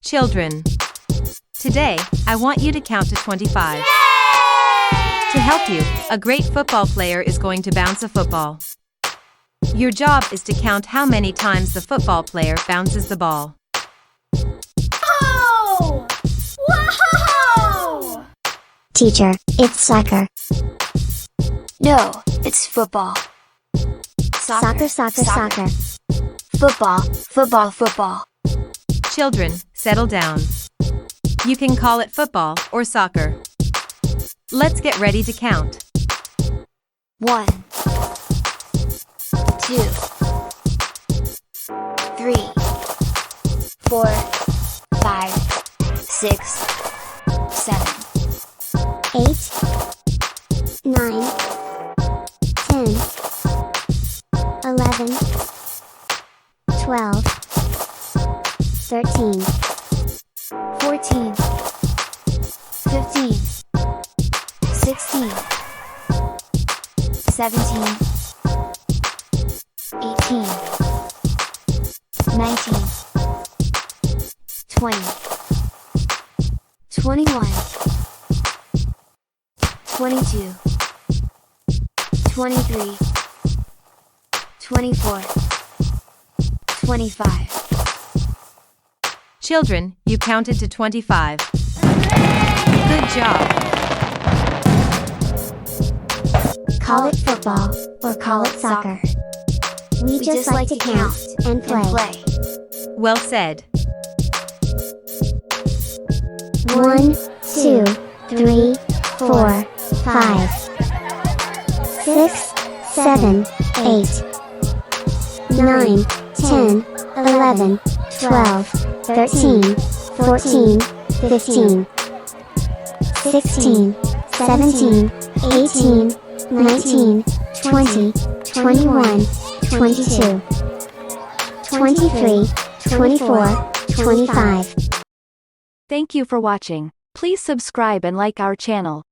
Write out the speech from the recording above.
Children, today, I want you to count to 25. Yay! To help you, a great football player is going to bounce a football. Your job is to count how many times the football player bounces the ball. Oh! Whoa! Teacher, it's soccer. No, it's football. Soccer. Football, football, football. Children, settle down. You can call it football or soccer. Let's get ready to count. 1, 2, 3, 4, 5, 6, 7, 8, 9, 10, 11, 12, 13, 14, 15, 16, 17, 18, 19, 20, 21, 22, 23, 24, 25. Children, you counted to 25. Good job. Call it football or call it soccer. We just like to count and play. Well said. 1, 2, 3, 4, 5, 6, 7, 8, 9, 10, 11, 12, 13, 14, 15, 16, 17, 18, 19, 20, 21, 22, 23, 24, 25. Thank you for watching. Please subscribe and like our channel.